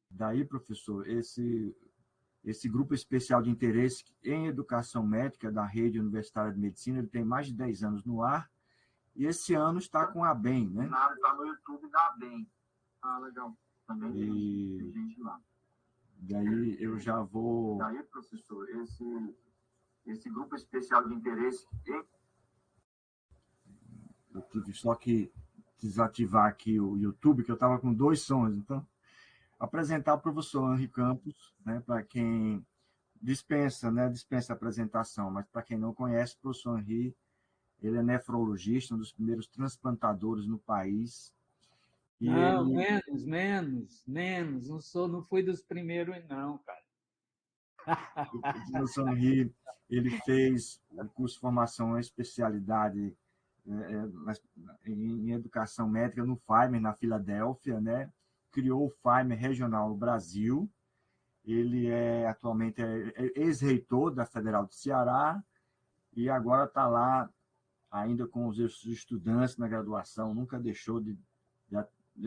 Daí, professor, esse grupo especial de interesse em educação médica da Rede Universitária de Medicina, ele tem mais de 10 anos no ar, e esse ano está com a ABEM, né? Está no YouTube da ABEM. Ah, legal. Também tem gente lá. Daí eu já vou... Daí, professor, esse grupo especial de interesse... Eu tive só que desativar aqui o YouTube, que eu estava com 2 sons. Então, apresentar o professor Henri Campos, né, para quem dispensa a apresentação, mas para quem não conhece, o professor Henri, ele é nefrologista, um dos primeiros transplantadores no país. E não, menos. Não fui dos primeiros, não, cara. O professor Henri, ele fez o curso de formação em especialidade em educação médica no Feimer, na Filadélfia, né? Criou o Feimer regional no Brasil. Ele atualmente ex-reitor da Federal do Ceará e agora está lá ainda com os estudantes na graduação, nunca deixou de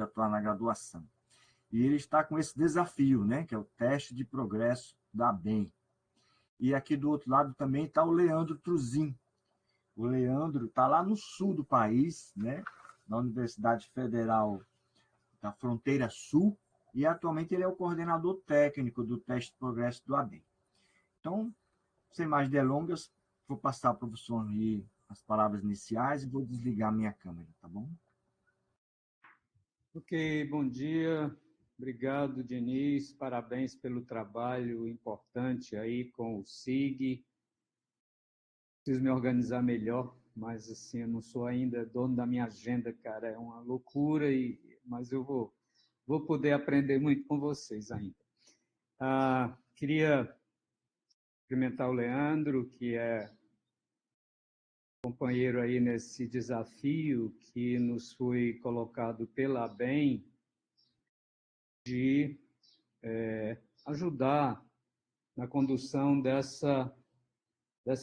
atuar na graduação. E ele está com esse desafio, né, que é o teste de progresso da ABEM. E aqui do outro lado também está o Leandro Truzin. O Leandro está lá no sul do país, né, na Universidade Federal da Fronteira Sul, e atualmente ele é o coordenador técnico do teste de progresso do ABEM. Então, sem mais delongas, vou passar para o professor Henri as palavras iniciais e vou desligar minha câmera, tá bom? Ok, bom dia. Obrigado, Diniz. Parabéns pelo trabalho importante aí com o SIG. Preciso me organizar melhor, mas assim, eu não sou ainda dono da minha agenda, cara. É uma loucura, mas eu vou poder aprender muito com vocês ainda. Queria cumprimentar o Leandro, que é companheiro aí nesse desafio que nos foi colocado pela ABEM de ajudar na condução dessa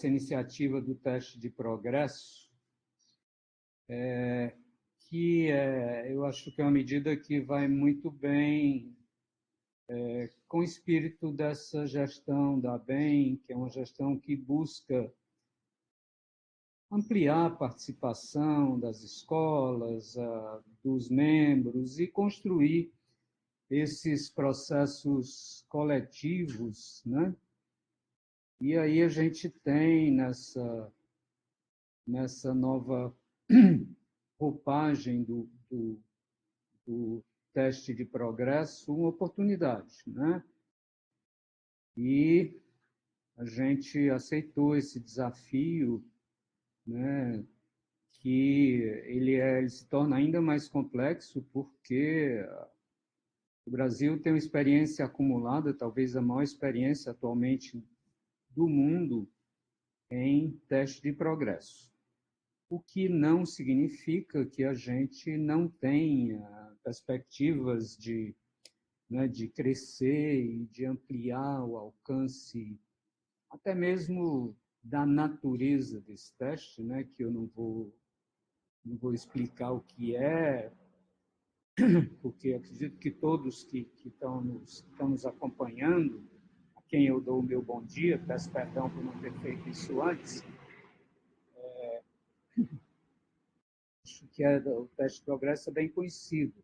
iniciativa do teste de progresso, eu acho que é uma medida que vai muito bem com o espírito dessa gestão da ABEM, que é uma gestão que busca ampliar a participação das escolas, dos membros e construir esses processos coletivos, né? E aí a gente tem nessa nova roupagem do teste de progresso uma oportunidade, né? E a gente aceitou esse desafio, né? Que ele se torna ainda mais complexo porque o Brasil tem uma experiência acumulada, talvez a maior experiência atualmente do mundo em teste de progresso, o que não significa que a gente não tenha perspectivas de crescer e de ampliar o alcance, até mesmo da natureza desse teste, né, que eu não vou explicar o que é, porque acredito que todos que estão nos acompanhando, a quem eu dou o meu bom dia, peço perdão por não ter feito isso antes, acho que o teste de progresso é bem conhecido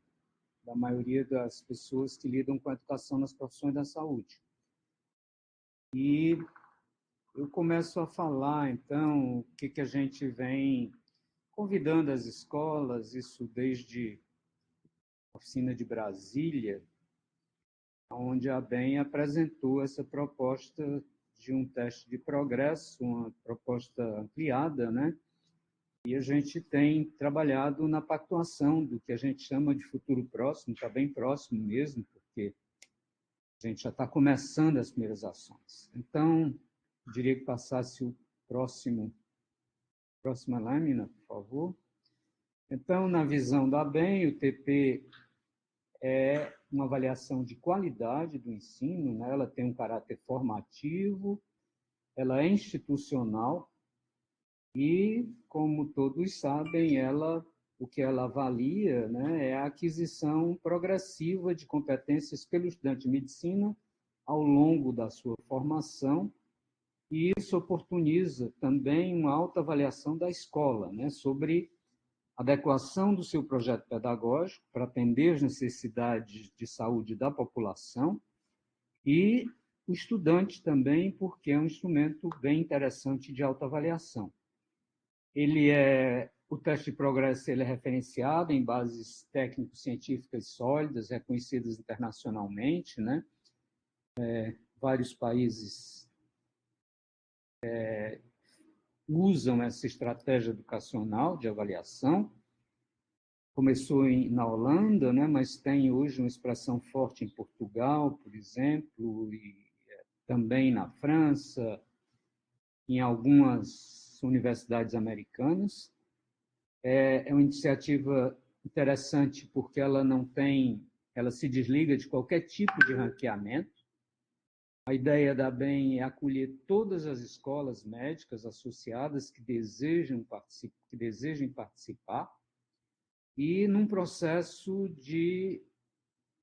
da maioria das pessoas que lidam com a educação nas profissões da saúde. E eu começo a falar, então, o que a gente vem convidando as escolas, isso desde a oficina de Brasília, onde a ABEM apresentou essa proposta de um teste de progresso, uma proposta ampliada, né? E a gente tem trabalhado na pactuação do que a gente chama de futuro próximo, está bem próximo mesmo, porque a gente já está começando as primeiras ações. Então, eu diria que passasse o próxima lâmina, por favor. Então, na visão da ABEM, o TP é uma avaliação de qualidade do ensino, né? Ela tem um caráter formativo, ela é institucional e, como todos sabem, ela o que ela avalia, né, é a aquisição progressiva de competências pelo estudante de medicina ao longo da sua formação, e isso oportuniza também uma autoavaliação da escola, né, sobre a adequação do seu projeto pedagógico para atender as necessidades de saúde da população, e o estudante também, porque é um instrumento bem interessante de autoavaliação. O teste de progresso ele é referenciado em bases técnico-científicas sólidas, reconhecidas internacionalmente, né? Vários países usam essa estratégia educacional de avaliação. Começou na Holanda, né? Mas tem hoje uma expressão forte em Portugal, por exemplo, e também na França, em algumas universidades americanas. É uma iniciativa interessante porque ela se desliga de qualquer tipo de ranqueamento. A ideia da BEM é acolher todas as escolas médicas associadas que desejem participar, e num processo de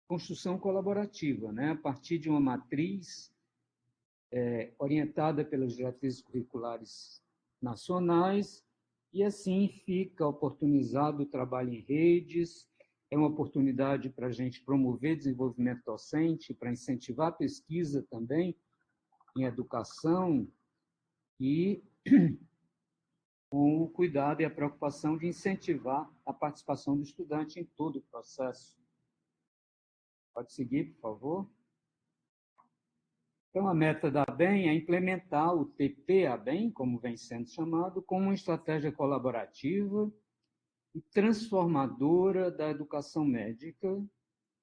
construção colaborativa, né? A partir de uma matriz orientada pelas diretrizes curriculares nacionais, e assim fica oportunizado o trabalho em redes, é uma oportunidade para a gente promover desenvolvimento docente, para incentivar a pesquisa também em educação, e com o cuidado e a preocupação de incentivar a participação do estudante em todo o processo. Pode seguir, por favor. Então, a meta da BEM é implementar o TP-ABEM, como vem sendo chamado, como uma estratégia colaborativa e transformadora da educação médica,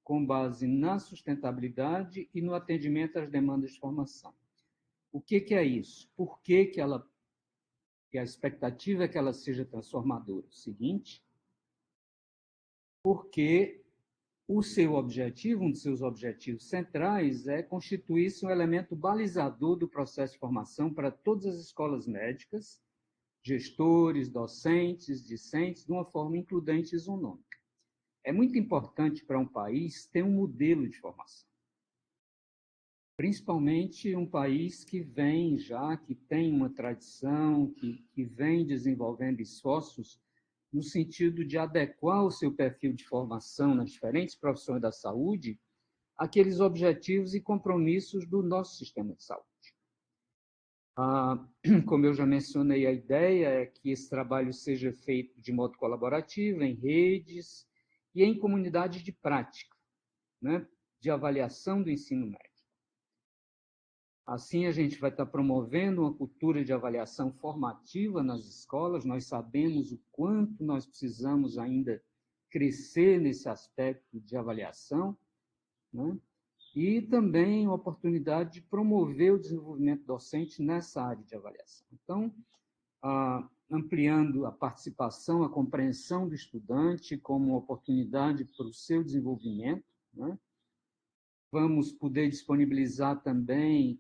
com base na sustentabilidade e no atendimento às demandas de formação. O que é isso? Por que a expectativa é que ela seja transformadora? O seguinte, porque um dos seus objetivos centrais é constituir-se um elemento balizador do processo de formação para todas as escolas médicas, gestores, docentes, discentes, de uma forma includente e isonômica. É muito importante para um país ter um modelo de formação, principalmente um país que tem uma tradição, que vem desenvolvendo esforços no sentido de adequar o seu perfil de formação nas diferentes profissões da saúde àqueles objetivos e compromissos do nosso sistema de saúde. Como eu já mencionei, a ideia é que esse trabalho seja feito de modo colaborativo, em redes e em comunidades de prática, né, de avaliação do ensino médio. Assim, a gente vai estar promovendo uma cultura de avaliação formativa nas escolas. Nós sabemos o quanto nós precisamos ainda crescer nesse aspecto de avaliação, né? E também a oportunidade de promover o desenvolvimento docente nessa área de avaliação. Então, ampliando a participação, a compreensão do estudante como uma oportunidade para o seu desenvolvimento, né? Vamos poder disponibilizar também,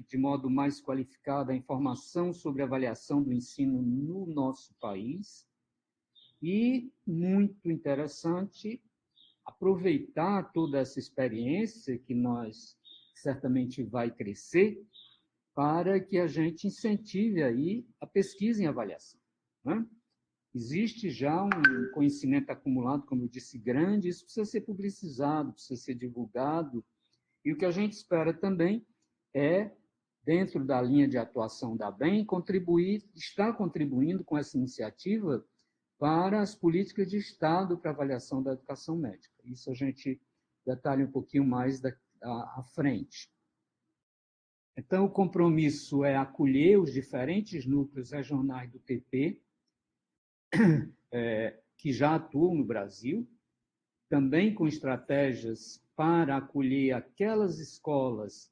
de modo mais qualificado, a informação sobre a avaliação do ensino no nosso país. E, muito interessante, aproveitar toda essa experiência que nós certamente vai crescer para que a gente incentive aí a pesquisa em avaliação, né? Existe já um conhecimento acumulado, como eu disse, grande, isso precisa ser publicizado, precisa ser divulgado. E o que a gente espera também é, dentro da linha de atuação da BEM, estar contribuindo com essa iniciativa para as políticas de Estado para avaliação da educação médica. Isso a gente detalha um pouquinho mais à frente. Então, o compromisso é acolher os diferentes núcleos regionais do TP, que já atuam no Brasil, também com estratégias para acolher aquelas escolas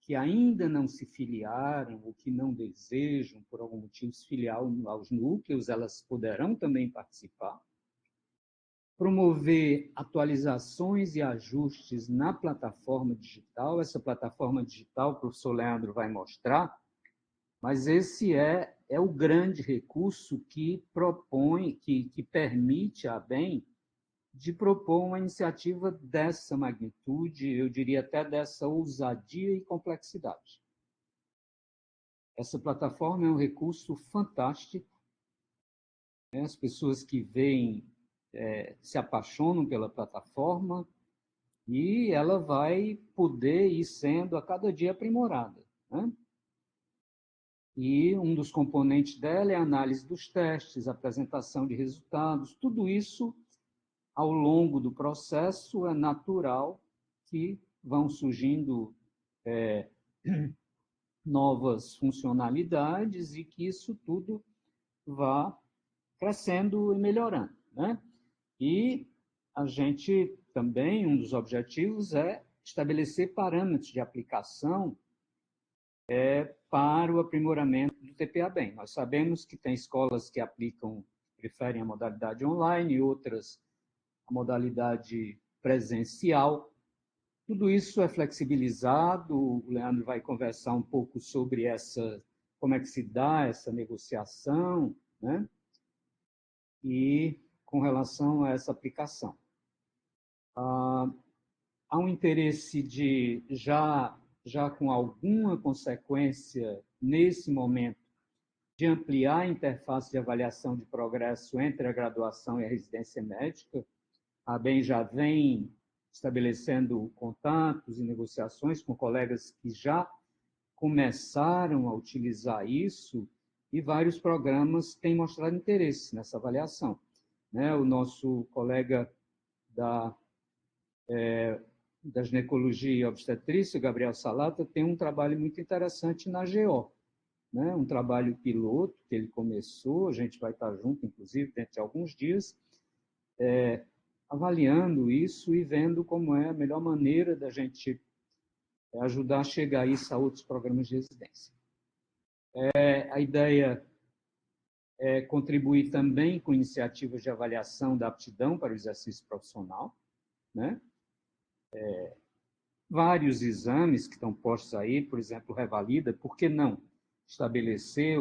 que ainda não se filiaram ou que não desejam, por algum motivo, se filiar aos núcleos, elas poderão também participar. Promover atualizações e ajustes na plataforma digital. Essa plataforma digital, o professor Leandro vai mostrar, mas esse é é o grande recurso que propõe, que permite à ABEM de propor uma iniciativa dessa magnitude, eu diria até dessa ousadia e complexidade. Essa plataforma é um recurso fantástico. As pessoas que veem se apaixonam pela plataforma e ela vai poder ir sendo a cada dia aprimorada, né? E um dos componentes dela é a análise dos testes, apresentação de resultados, tudo isso, ao longo do processo, é natural que vão surgindo novas funcionalidades e que isso tudo vá crescendo e melhorando, né? E a gente também, um dos objetivos é estabelecer parâmetros de aplicação para o aprimoramento do TPA-BEM. Nós sabemos que tem escolas que preferem a modalidade online, outras a modalidade presencial. Tudo isso é flexibilizado, o Leandro vai conversar um pouco sobre como é que se dá essa negociação, né? E com relação a essa aplicação. Há um interesse de, já com alguma consequência, nesse momento, de ampliar a interface de avaliação de progresso entre a graduação e a residência médica. A ABEM já vem estabelecendo contatos e negociações com colegas que já começaram a utilizar isso e vários programas têm mostrado interesse nessa avaliação. O nosso colega da ginecologia e obstetrícia, Gabriel Salata, tem um trabalho muito interessante na GO, um trabalho piloto que ele começou, a gente vai estar junto, inclusive, dentro de alguns dias, avaliando isso e vendo como é a melhor maneira da gente ajudar a chegar isso a outros programas de residência. A ideia é contribuir também com iniciativas de avaliação da aptidão para o exercício profissional, né? Vários exames que estão postos aí, por exemplo, Revalida, por que não estabelecer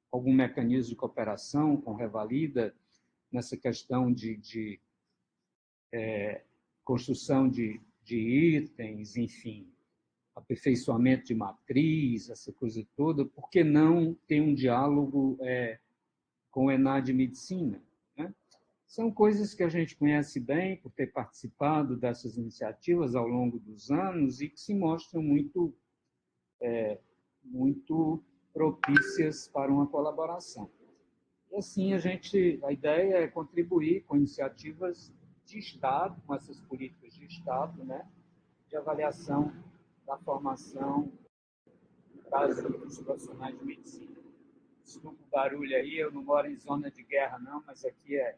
algum mecanismo de cooperação com Revalida nessa questão de construção de itens, enfim, aperfeiçoamento de matriz, essa coisa toda, por que não ter um diálogo com o ENAD Medicina, né? São coisas que a gente conhece bem por ter participado dessas iniciativas ao longo dos anos e que se mostram muito propícias para uma colaboração. E assim, a ideia é contribuir com iniciativas de Estado, com essas políticas de Estado, né, de avaliação da formação dos profissionais de medicina. Desculpa o barulho aí, eu não moro em zona de guerra, não, mas aqui é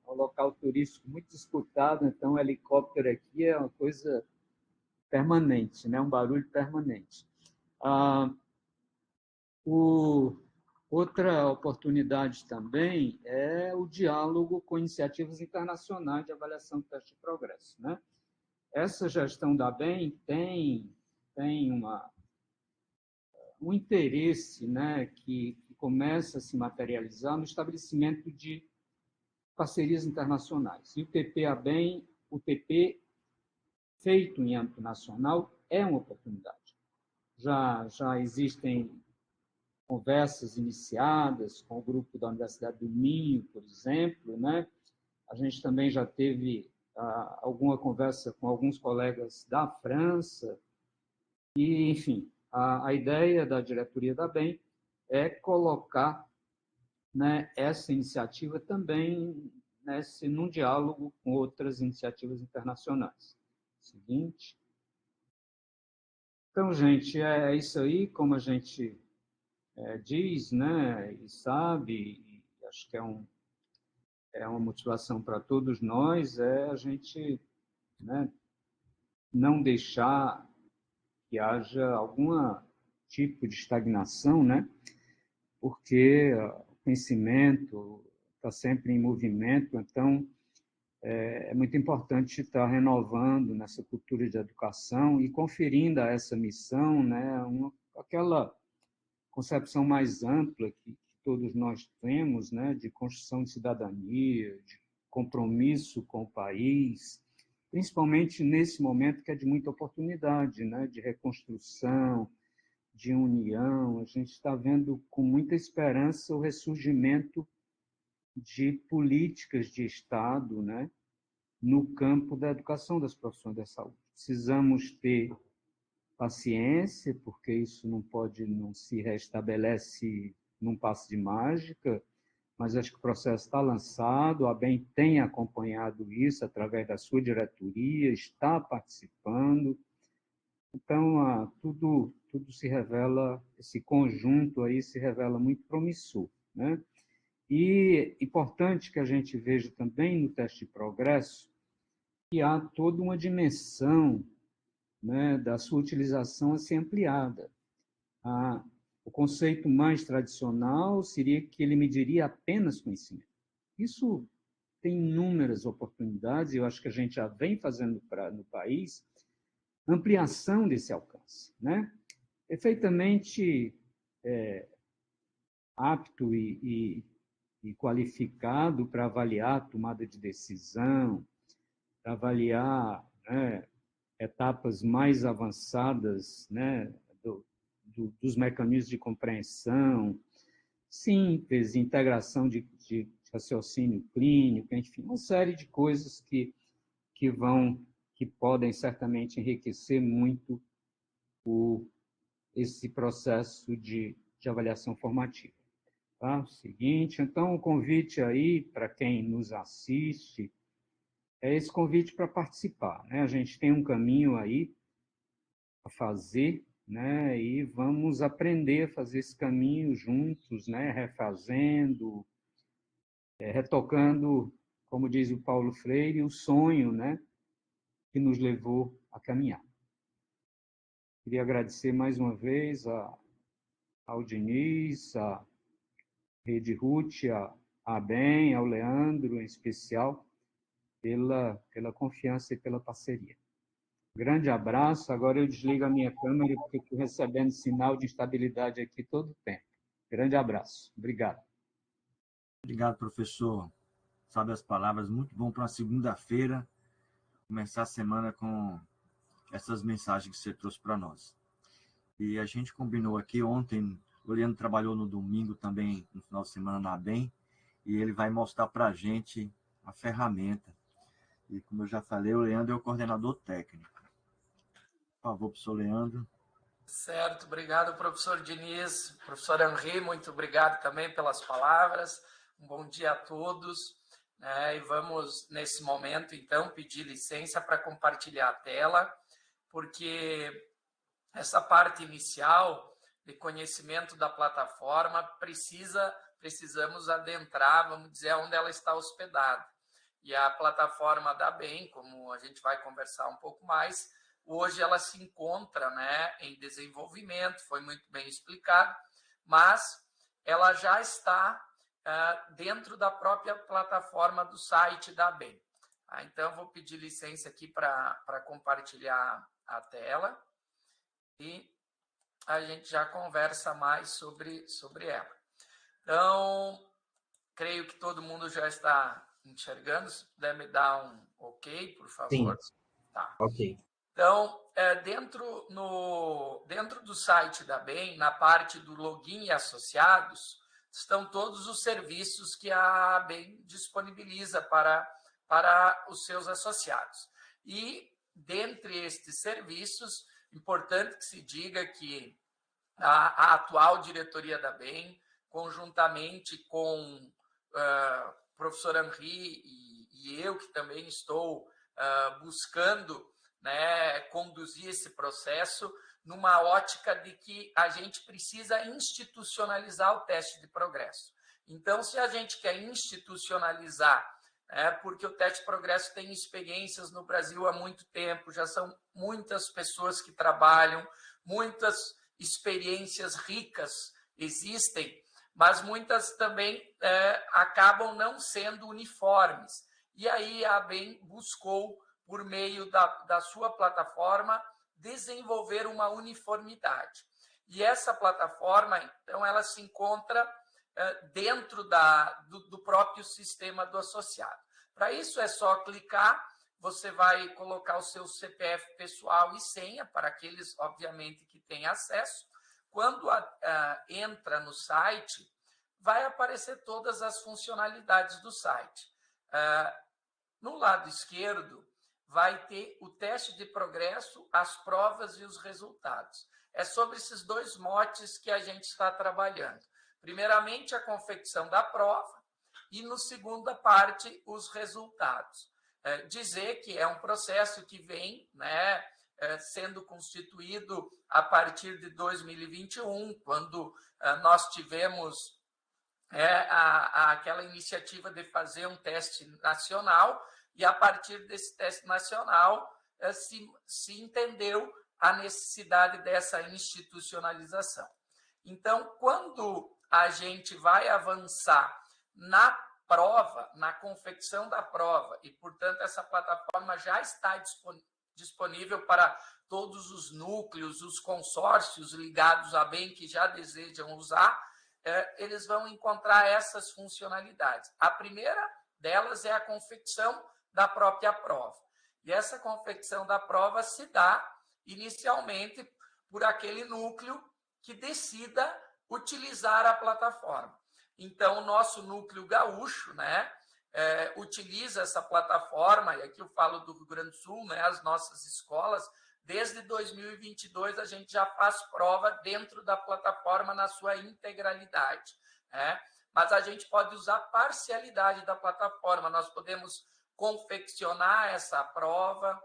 um local turístico muito disputado, então o helicóptero aqui é uma coisa permanente, né? Um barulho permanente. Outra oportunidade também é o diálogo com iniciativas internacionais de avaliação do teste de progresso, né? Essa gestão da ABEM tem um interesse, né, que começa a se materializar no estabelecimento de parcerias internacionais. E o TP-ABEM, o TP feito em âmbito nacional, é uma oportunidade. Já existem conversas iniciadas com o grupo da Universidade do Minho, por exemplo, né? A gente também já teve alguma conversa com alguns colegas da França, e, enfim, a ideia da diretoria da ABEM é colocar, né, essa iniciativa também num diálogo com outras iniciativas internacionais. Seguinte. Então, gente, é isso aí, como a gente diz, né, e sabe, e acho que é uma motivação para todos nós, é a gente, né, não deixar que haja algum tipo de estagnação, né, porque o conhecimento está sempre em movimento, então é muito importante estar renovando nessa cultura de educação e conferindo a essa missão, né, aquela concepção mais ampla que todos nós temos, né, de construção de cidadania, de compromisso com o país, principalmente nesse momento que é de muita oportunidade, né, de reconstrução, de união. A gente está vendo com muita esperança o ressurgimento de políticas de Estado, né, no campo da educação das profissões da saúde. Precisamos ter paciência, porque isso não se restabelece num passe de mágica, mas acho que o processo está lançado, a ABEM tem acompanhado isso através da sua diretoria, está participando. Então, tudo se revela, esse conjunto aí se revela muito promissor, né? E importante que a gente veja também no teste de progresso que há toda uma dimensão, né, da sua utilização a ser ampliada. O conceito mais tradicional seria que ele mediria apenas conhecimento. Isso tem inúmeras oportunidades, e eu acho que a gente já vem fazendo no país, ampliação desse alcance, né? Perfeitamente apto e qualificado para avaliar a tomada de decisão, para avaliar, né, etapas mais avançadas, né, dos mecanismos de compreensão, síntese, integração de raciocínio clínico, enfim, uma série de coisas que podem certamente enriquecer muito esse processo de avaliação formativa. Tá? Seguinte, então, o convite aí para quem nos assiste é esse convite para participar, né? A gente tem um caminho aí a fazer, né? E vamos aprender a fazer esse caminho juntos, né? Refazendo, retocando, como diz o Paulo Freire, o sonho, né, que nos levou a caminhar. Queria agradecer mais uma vez ao Diniz, à Rede Ruth, à ABEM, ao Leandro, em especial, pela confiança e pela parceria. Grande abraço. Agora eu desligo a minha câmera porque estou recebendo sinal de instabilidade aqui todo o tempo. Grande abraço. Obrigado. Obrigado, professor. Sabe as palavras, muito bom para uma segunda-feira, começar a semana com essas mensagens que você trouxe para nós. E a gente combinou aqui ontem, o Leandro trabalhou no domingo também, no final de semana na ABEM, e ele vai mostrar para a gente a ferramenta. E como eu já falei, o Leandro é o coordenador técnico. Por favor, professor Leandro. Certo, obrigado, professor Diniz. Professor Henri, muito obrigado também pelas palavras. Um bom dia a todos. E vamos, nesse momento, então, pedir licença para compartilhar a tela, porque essa parte inicial de conhecimento da plataforma precisamos adentrar, vamos dizer, onde ela está hospedada. E a plataforma da ABEM, como a gente vai conversar um pouco mais, hoje ela se encontra, né, em desenvolvimento, foi muito bem explicado, mas ela já está dentro da própria plataforma do site da ABEM. Então, vou pedir licença aqui para compartilhar a tela e a gente já conversa mais sobre ela. Então, creio que todo mundo já está enxergando. Se puder me dar um ok, por favor. Sim. Tá. Ok. Então, dentro do site da ABEM, na parte do login e associados, estão todos os serviços que a ABEM disponibiliza para os seus associados. E, dentre estes serviços, importante que se diga que a atual diretoria da ABEM, conjuntamente com o professor Henri e eu, que também estou buscando, né, conduzir esse processo numa ótica de que a gente precisa institucionalizar o teste de progresso. Então, se a gente quer institucionalizar, porque o teste de progresso tem experiências no Brasil há muito tempo, já são muitas pessoas que trabalham, muitas experiências ricas existem, mas muitas também acabam não sendo uniformes. E aí a ABEM buscou, por meio da sua plataforma, desenvolver uma uniformidade. E essa plataforma, então, ela se encontra dentro do próprio sistema do associado. Para isso, é só clicar, você vai colocar o seu CPF pessoal e senha, para aqueles, obviamente, que têm acesso. Quando entra no site, vai aparecer todas as funcionalidades do site. No lado esquerdo, vai ter o teste de progresso, as provas e os resultados. É sobre esses dois motes que a gente está trabalhando. Primeiramente, a confecção da prova e, no segunda parte, os resultados. Dizer que é um processo que vem, né, sendo constituído a partir de 2021, quando nós tivemos aquela iniciativa de fazer um teste nacional, e a partir desse teste nacional se entendeu a necessidade dessa institucionalização. Então, quando a gente vai avançar na prova, na confecção da prova, e, portanto, essa plataforma já está disponível para todos os núcleos, os consórcios ligados à BEM que já desejam usar, eles vão encontrar essas funcionalidades. A primeira delas é a confecção da própria prova. E essa confecção da prova se dá, inicialmente, por aquele núcleo que decida utilizar a plataforma. Então, o nosso núcleo gaúcho, né, utiliza essa plataforma, e aqui eu falo do Rio Grande do Sul, né, as nossas escolas, desde 2022 a gente já faz prova dentro da plataforma na sua integralidade, né? Mas a gente pode usar parcialidade da plataforma, nós podemos confeccionar essa prova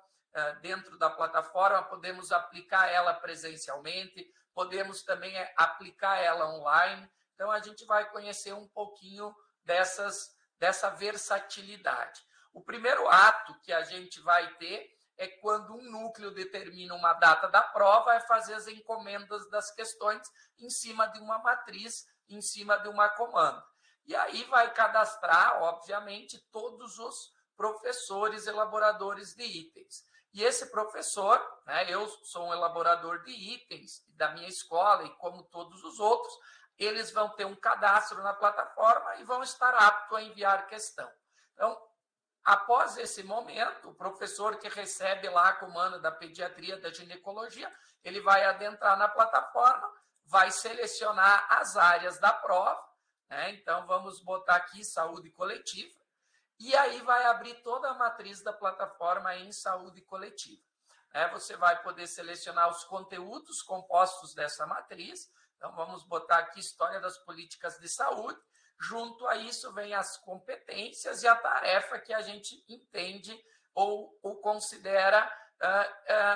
dentro da plataforma, podemos aplicar ela presencialmente, podemos também aplicar ela online. Então, a gente vai conhecer um pouquinho dessa versatilidade. O primeiro ato que a gente vai ter é quando um núcleo determina uma data da prova, é fazer as encomendas das questões em cima de uma matriz, em cima de uma comanda. E aí vai cadastrar, obviamente, todos os professores elaboradores de itens. E esse professor, né, eu sou um elaborador de itens da minha escola, e como todos os outros, eles vão ter um cadastro na plataforma e vão estar aptos a enviar questão. Então, após esse momento, o professor que recebe lá a comanda da pediatria, da ginecologia, ele vai adentrar na plataforma, vai selecionar as áreas da prova, né? Então, vamos botar aqui saúde coletiva, e aí vai abrir toda a matriz da plataforma em saúde coletiva. Você vai poder selecionar os conteúdos compostos dessa matriz. Então, vamos botar aqui história das políticas de saúde. Junto a isso vem as competências e a tarefa que a gente entende ou considera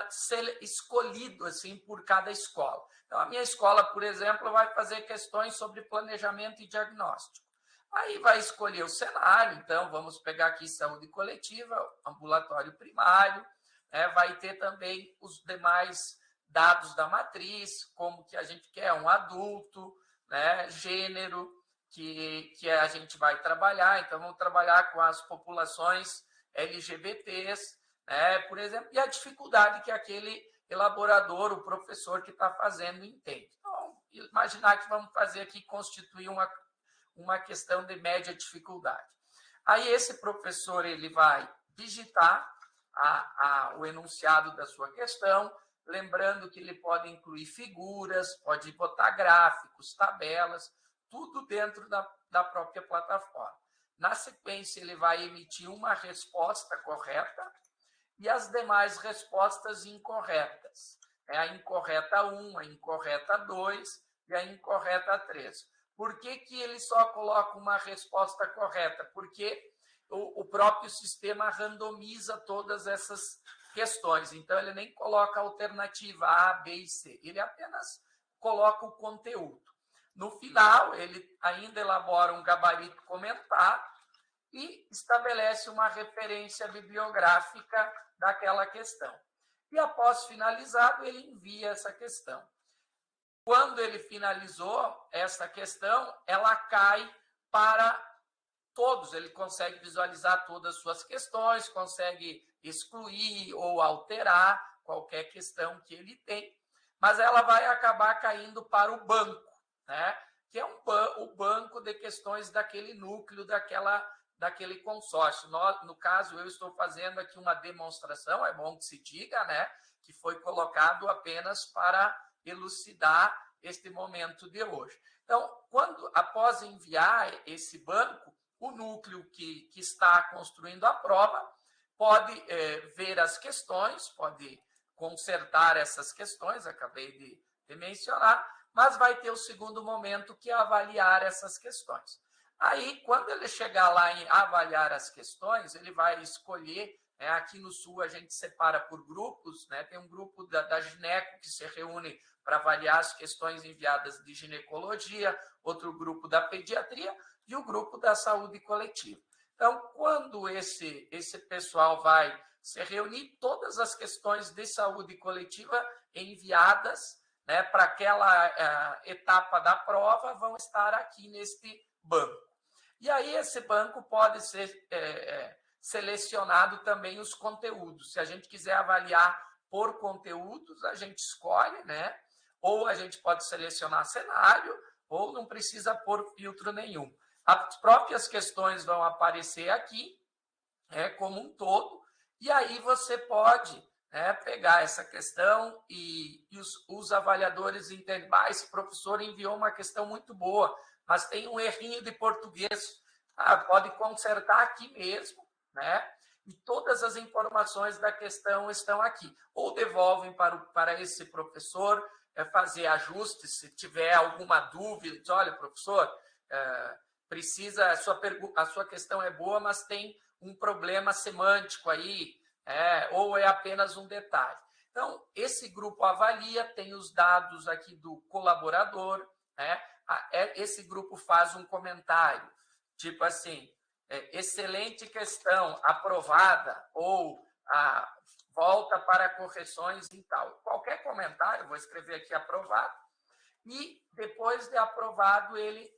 ser escolhido assim, por cada escola. Então, a minha escola, por exemplo, vai fazer questões sobre planejamento e diagnóstico. Aí vai escolher o cenário, então vamos pegar aqui saúde coletiva, ambulatório primário, vai ter também os demais dados da matriz, como que a gente quer um adulto, né, gênero, que a gente vai trabalhar. Então, vamos trabalhar com as populações LGBTs, né, por exemplo, e a dificuldade que aquele elaborador, o professor que está fazendo, entende. Então, imaginar que vamos fazer aqui, constituir uma questão de média dificuldade. Aí, esse professor ele vai digitar o enunciado da sua questão, lembrando que ele pode incluir figuras, pode botar gráficos, tabelas, tudo dentro da própria plataforma. Na sequência, ele vai emitir uma resposta correta e as demais respostas incorretas. A incorreta 1, a incorreta 2 e a incorreta 3. Por que ele só coloca uma resposta correta? Porque o próprio sistema randomiza todas essas questões. Então, ele nem coloca a alternativa A, B e C. Ele apenas coloca o conteúdo. No final, ele ainda elabora um gabarito comentado e estabelece uma referência bibliográfica daquela questão. E, após finalizado, ele envia essa questão. Quando ele finalizou essa questão, ela cai para todos. Ele consegue visualizar todas as suas questões, consegue excluir ou alterar qualquer questão que ele tem. mas ela vai acabar caindo para o banco, né? Que é o banco de questões daquele núcleo, daquele consórcio. No caso, eu estou fazendo aqui uma demonstração, é bom que se diga, né? Que foi colocado apenas para elucidar este momento de hoje. Então, após enviar esse banco, o núcleo que está construindo a prova pode ver as questões, pode consertar essas questões, acabei de mencionar, mas vai ter o segundo momento, que é avaliar essas questões. Aí, quando ele chegar lá em avaliar as questões, ele vai escolher, aqui no Sul a gente separa por grupos, né? Tem um grupo da gineco que se reúne para avaliar as questões enviadas de ginecologia, outro grupo da pediatria e o grupo da saúde coletiva. Então, quando esse pessoal vai se reunir, todas as questões de saúde coletiva enviadas, né, para aquela etapa da prova vão estar aqui neste banco. E aí esse banco pode ser selecionado também os conteúdos. Se a gente quiser avaliar por conteúdos, a gente escolhe, né? Ou a gente pode selecionar cenário, ou não precisa pôr filtro nenhum. As próprias questões vão aparecer aqui, como um todo, e aí você pode pegar essa questão e os avaliadores entendem, esse professor enviou uma questão muito boa, mas tem um errinho de português, pode consertar aqui mesmo, né? E todas as informações da questão estão aqui. Ou devolvem para esse professor fazer ajustes, se tiver alguma dúvida, diz, olha, professor, precisa, a sua questão é boa, mas tem um problema semântico aí, ou é apenas um detalhe. Então, esse grupo avalia, tem os dados aqui do colaborador, esse grupo faz um comentário, tipo assim, excelente questão, aprovada, ou volta para correções e tal. Qualquer comentário, vou escrever aqui aprovado, e depois de aprovado, ele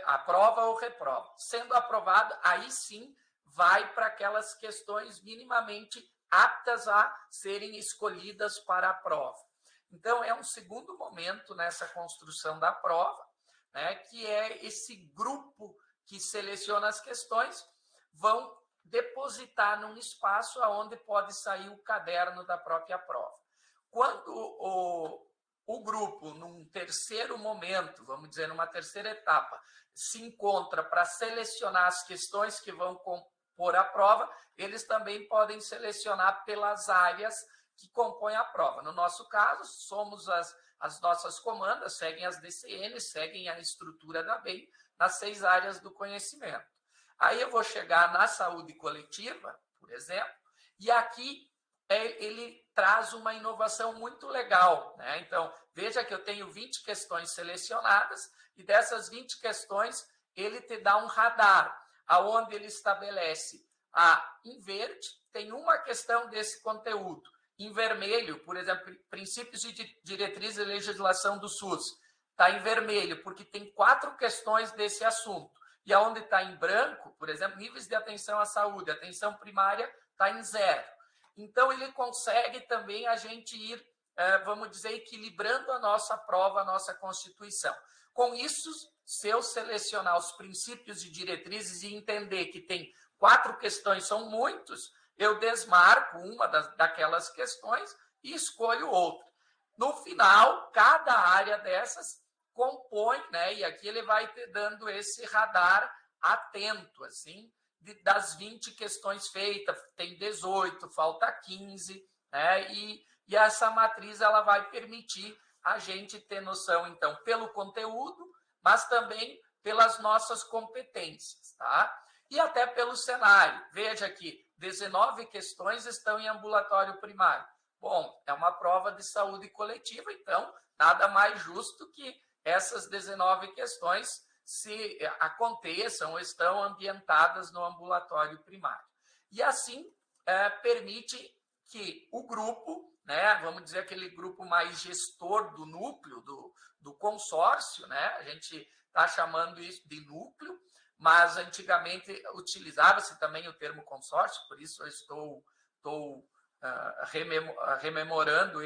aprova ou reprova. Sendo aprovado, aí sim vai para aquelas questões minimamente aptas a serem escolhidas para a prova. Então, é um segundo momento nessa construção da prova, né, que é esse grupo que seleciona as questões, vão depositar num espaço onde pode sair o caderno da própria prova. Quando o grupo, num terceiro momento, vamos dizer, numa terceira etapa, se encontra para selecionar as questões que vão compor a prova, eles também podem selecionar pelas áreas que compõem a prova. No nosso caso, somos as nossas comandas, seguem as DCN, seguem a estrutura da BEM, nas 6 áreas do conhecimento. Aí eu vou chegar na saúde coletiva, por exemplo, e aqui ele traz uma inovação muito legal, né? Então, veja que eu tenho 20 questões selecionadas e dessas 20 questões ele te dá um radar, aonde ele estabelece em verde tem uma questão desse conteúdo, em vermelho, por exemplo, princípios e diretrizes e legislação do SUS, está em vermelho porque tem 4 questões desse assunto. E aonde está em branco, por exemplo, níveis de atenção à saúde, atenção primária está em 0. Então, ele consegue também a gente ir, vamos dizer, equilibrando a nossa prova, a nossa Constituição. Com isso, se eu selecionar os princípios e diretrizes e entender que tem 4 questões, são muitos, eu desmarco uma daquelas questões e escolho outra. No final, cada área dessas compõe, né? E aqui ele vai te dando esse radar atento, assim, das 20 questões feitas, tem 18, falta 15, né? E essa matriz ela vai permitir a gente ter noção, então, pelo conteúdo, mas também pelas nossas competências, tá? E até pelo cenário. Veja que 19 questões estão em ambulatório primário. Bom, é uma prova de saúde coletiva, então, nada mais justo que essas 19 questões se aconteçam ou estão ambientadas no ambulatório primário. E assim permite que o grupo, né, vamos dizer aquele grupo mais gestor do núcleo, do consórcio, né, a gente está chamando isso de núcleo, mas antigamente utilizava-se também o termo consórcio, por isso eu estou rememorando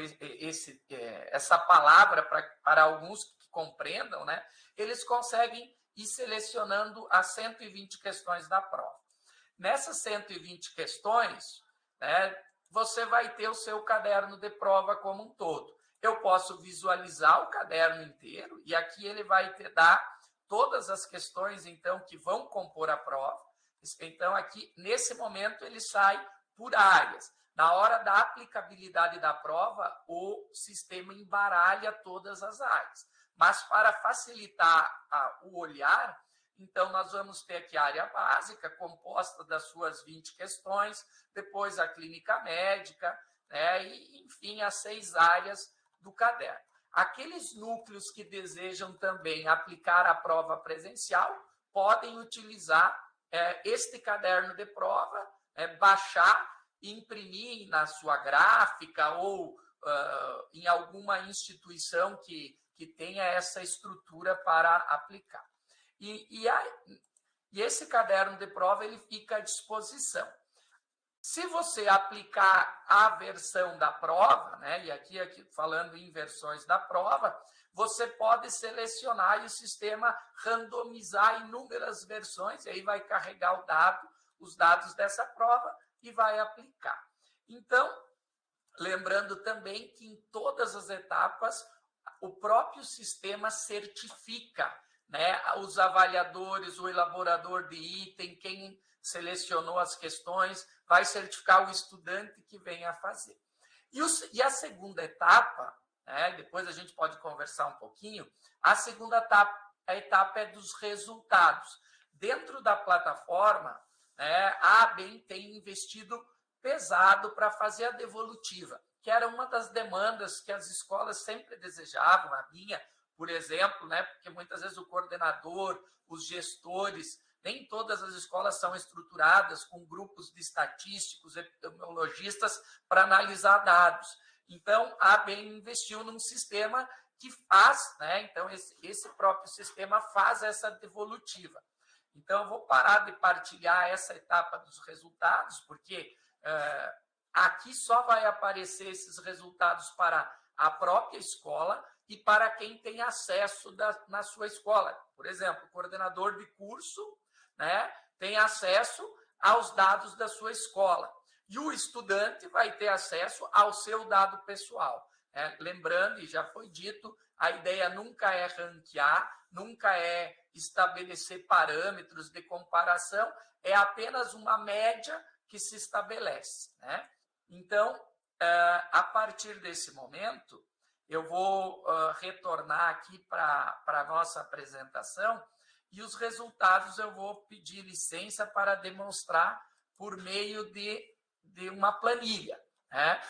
essa palavra para alguns que compreendam, né? Eles conseguem ir selecionando as 120 questões da prova. Nessas 120 questões, né, você vai ter o seu caderno de prova como um todo. Eu posso visualizar o caderno inteiro e aqui ele vai te dar todas as questões, então, que vão compor a prova. Então, aqui, nesse momento, ele sai por áreas. Na hora da aplicabilidade da prova, o sistema embaralha todas as áreas. Mas, para facilitar o olhar, então, nós vamos ter aqui a área básica, composta das suas 20 questões, depois a clínica médica, né, e, enfim, as 6 áreas do caderno. Aqueles núcleos que desejam também aplicar a prova presencial podem utilizar este caderno de prova, baixar e imprimir na sua gráfica ou em alguma instituição que tenha essa estrutura para aplicar. E esse caderno de prova ele fica à disposição. Se você aplicar a versão da prova, né, e aqui falando em versões da prova, você pode selecionar e o sistema randomizar inúmeras versões, e aí vai carregar os dados dessa prova e vai aplicar. Então, lembrando também que em todas as etapas, o próprio sistema certifica, né, os avaliadores, o elaborador de item, quem selecionou as questões, vai certificar o estudante que vem a fazer. E a segunda etapa, né, depois a gente pode conversar um pouquinho, a segunda etapa é dos resultados. Dentro da plataforma, né, a ABEM tem investido pesado para fazer a devolutiva, que era uma das demandas que as escolas sempre desejavam, a minha, por exemplo, né, porque muitas vezes o coordenador, os gestores, nem todas as escolas são estruturadas com grupos de estatísticos, epidemiologistas para analisar dados. Então, a ABEM investiu num sistema que faz, né, então esse próprio sistema faz essa devolutiva. Então, eu vou parar de partilhar essa etapa dos resultados, porque aqui só vai aparecer esses resultados para a própria escola e para quem tem acesso na sua escola. Por exemplo, o coordenador de curso, né, tem acesso aos dados da sua escola. E o estudante vai ter acesso ao seu dado pessoal. Lembrando, e já foi dito, a ideia nunca é ranquear, nunca é estabelecer parâmetros de comparação, é apenas uma média que se estabelece, né? Então, a partir desse momento, eu vou retornar aqui para a nossa apresentação e os resultados eu vou pedir licença para demonstrar por meio de uma planilha, né?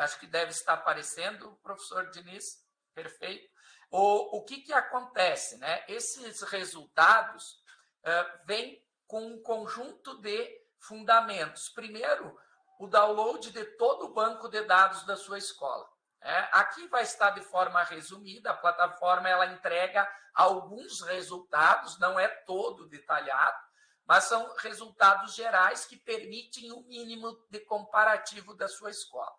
Acho que deve estar aparecendo, professor Diniz, perfeito. O que acontece, né? Esses resultados vêm com um conjunto de fundamentos. Primeiro, o download de todo o banco de dados da sua escola. Aqui vai estar de forma resumida, a plataforma ela entrega alguns resultados, não é todo detalhado, mas são resultados gerais que permitem o mínimo de comparativo da sua escola.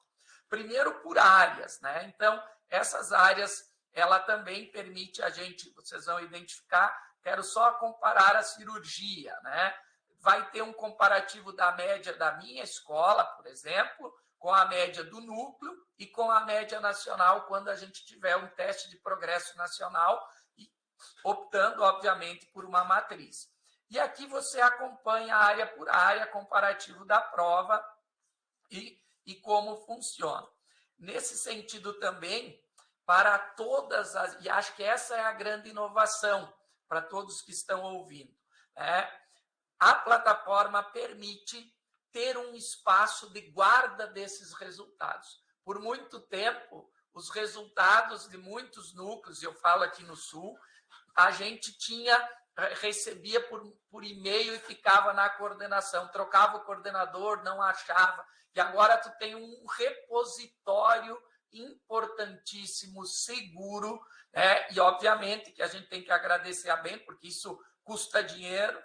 Primeiro, por áreas, né? Então, essas áreas, ela também permite a gente, vocês vão identificar, quero só comparar a cirurgia, né? Vai ter um comparativo da média da minha escola, por exemplo, com a média do núcleo e com a média nacional, quando a gente tiver um teste de progresso nacional, e optando, obviamente, por uma matriz. E aqui você acompanha área por área, comparativo da prova e como funciona. Nesse sentido também, para todas as... E acho que essa é a grande inovação para todos que estão ouvindo, né? A plataforma permite ter um espaço de guarda desses resultados. Por muito tempo, os resultados de muitos núcleos, eu falo aqui no Sul, a gente recebia por e-mail e ficava na coordenação, trocava o coordenador, não achava, e agora tu tem um repositório importantíssimo, seguro, né? E obviamente que a gente tem que agradecer a ABEM, porque isso custa dinheiro,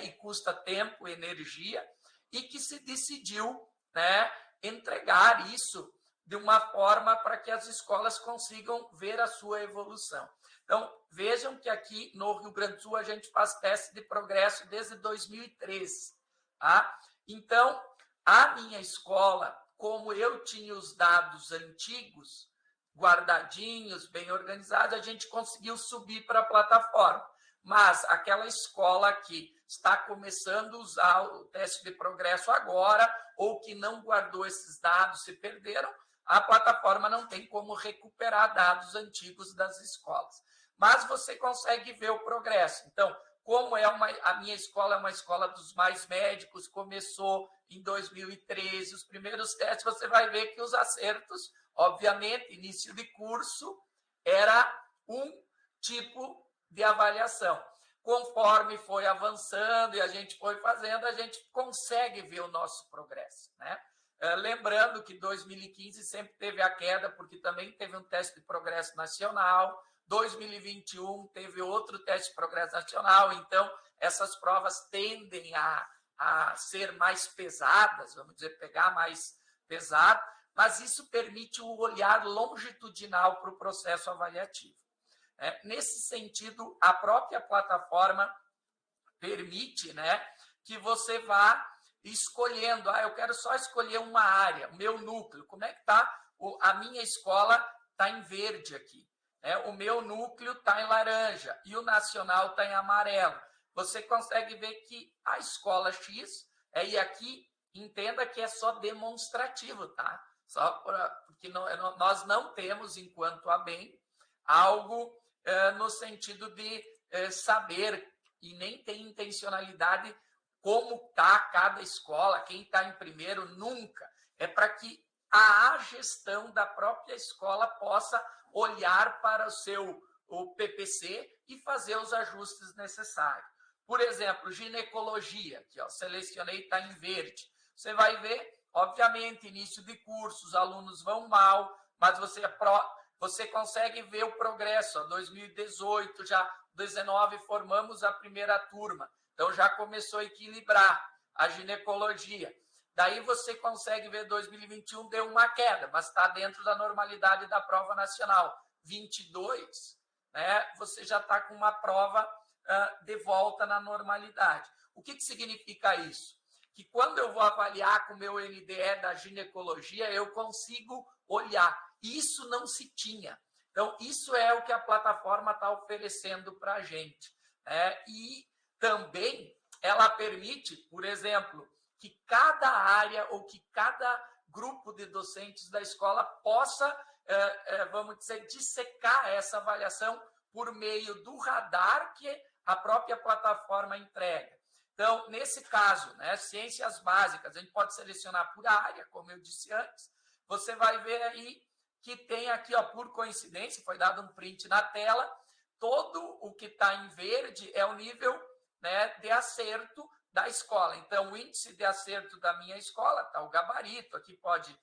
e custa tempo, energia, e que se decidiu, né, entregar isso de uma forma para que as escolas consigam ver a sua evolução. Então, vejam que aqui no Rio Grande do Sul a gente faz teste de progresso desde 2013. Tá? Então, a minha escola, como eu tinha os dados antigos, guardadinhos, bem organizados, a gente conseguiu subir para a plataforma. Mas aquela escola que está começando a usar o teste de progresso agora, ou que não guardou esses dados, se perderam, a plataforma não tem como recuperar dados antigos das escolas. Mas você consegue ver o progresso. Então, como a minha escola é uma escola dos mais médicos, começou em 2013, os primeiros testes, você vai ver que os acertos, obviamente, início de curso, era um tipo de avaliação. Conforme foi avançando e a gente foi fazendo, a gente consegue ver o nosso progresso, né? Lembrando que 2015 sempre teve a queda, porque também teve um teste de progresso nacional, 2021 teve outro teste de progresso nacional, então essas provas tendem a ser mais pesadas, vamos dizer, pegar mais pesado, mas isso permite um olhar longitudinal para o processo avaliativo. Nesse sentido, a própria plataforma permite, né, que você vá escolhendo, eu quero só escolher uma área, o meu núcleo, como é que está? A minha escola está em verde aqui. O meu núcleo está em laranja e o nacional está em amarelo. Você consegue ver que a escola X, e aqui entenda que é só demonstrativo, tá? Porque nós não temos, enquanto ABEM, algo no sentido de saber e nem tem intencionalidade como está cada escola, quem está em primeiro, nunca. É para que a gestão da própria escola possa olhar para o PPC e fazer os ajustes necessários. Por exemplo, ginecologia, que selecionei, está em verde. Você vai ver, obviamente, início de curso, os alunos vão mal, mas você consegue ver o progresso. 2018, já 2019, formamos a primeira turma. Então, já começou a equilibrar a ginecologia. Daí você consegue ver 2021 deu uma queda, mas está dentro da normalidade da prova nacional. 22, né, você já está com uma prova de volta na normalidade. O que significa isso? Que quando eu vou avaliar com o meu NDE da ginecologia, eu consigo olhar. Isso não se tinha. Então, isso é o que a plataforma está oferecendo para a gente. E também ela permite, por exemplo, que cada área ou que cada grupo de docentes da escola possa, vamos dizer, dissecar essa avaliação por meio do radar que a própria plataforma entrega. Então, nesse caso, né, ciências básicas, a gente pode selecionar por área, como eu disse antes, você vai ver aí que tem aqui, por coincidência, foi dado um print na tela, todo o que está em verde é o nível, né, de acerto da escola. Então, o índice de acerto da minha escola está o gabarito, aqui pode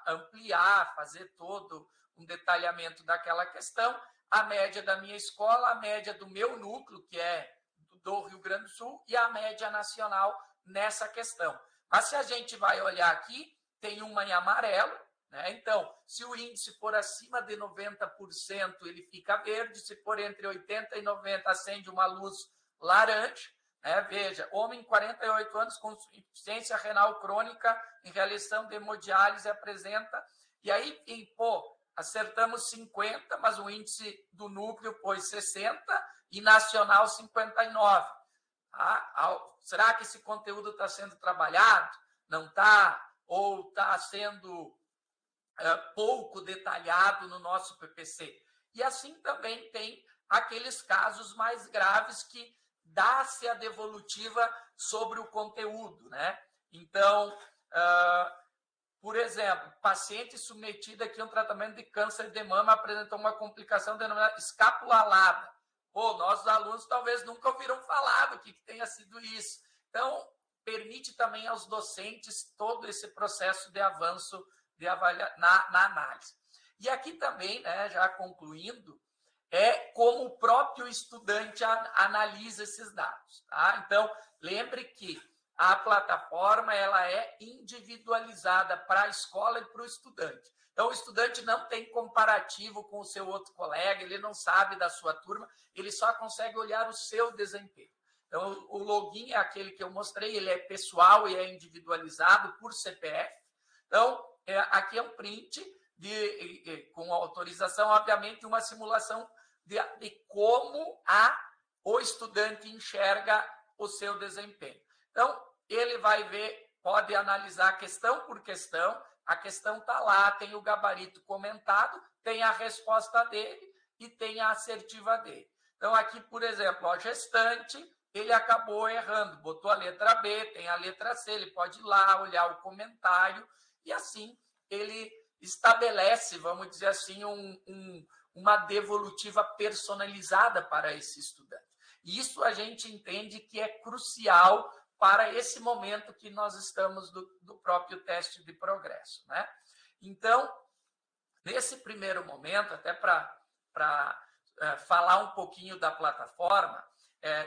ampliar, fazer todo um detalhamento daquela questão, a média da minha escola, a média do meu núcleo, que é do Rio Grande do Sul, e a média nacional nessa questão. Mas se a gente vai olhar aqui, tem uma em amarelo, né? Então, se o índice for acima de 90%, ele fica verde, se for entre 80% e 90%, acende uma luz laranja. Veja, homem 48 anos com insuficiência renal crônica em realização de hemodiálise apresenta, e aí, acertamos 50, mas o índice do núcleo foi 60 e nacional 59. Será que esse conteúdo está sendo trabalhado? Não está? Ou está sendo pouco detalhado no nosso PPC? E assim também tem aqueles casos mais graves que dá-se a devolutiva sobre o conteúdo, né? Então, por exemplo, paciente submetida aqui a um tratamento de câncer de mama apresentou uma complicação denominada escápula alada. Nossos alunos talvez nunca ouviram falar do que tenha sido isso. Então, permite também aos docentes todo esse processo de avanço na análise. E aqui também, né, já concluindo, como o próprio estudante analisa esses dados. Tá? Então, lembre que a plataforma ela é individualizada para a escola e para o estudante. Então, o estudante não tem comparativo com o seu outro colega, ele não sabe da sua turma, ele só consegue olhar o seu desempenho. Então, o login é aquele que eu mostrei, ele é pessoal e é individualizado por CPF. Então, aqui é um print com autorização, obviamente, uma simulação de como o estudante enxerga o seu desempenho. Então, ele vai ver, pode analisar questão por questão, a questão está lá, tem o gabarito comentado, tem a resposta dele e tem a assertiva dele. Então, aqui, por exemplo, o gestante, ele acabou errando, botou a letra B, tem a letra C, ele pode ir lá, olhar o comentário, e assim ele estabelece, vamos dizer assim, uma devolutiva personalizada para esse estudante. E isso a gente entende que é crucial para esse momento que nós estamos do próprio teste de progresso, né? Então, nesse primeiro momento, até para falar um pouquinho da plataforma,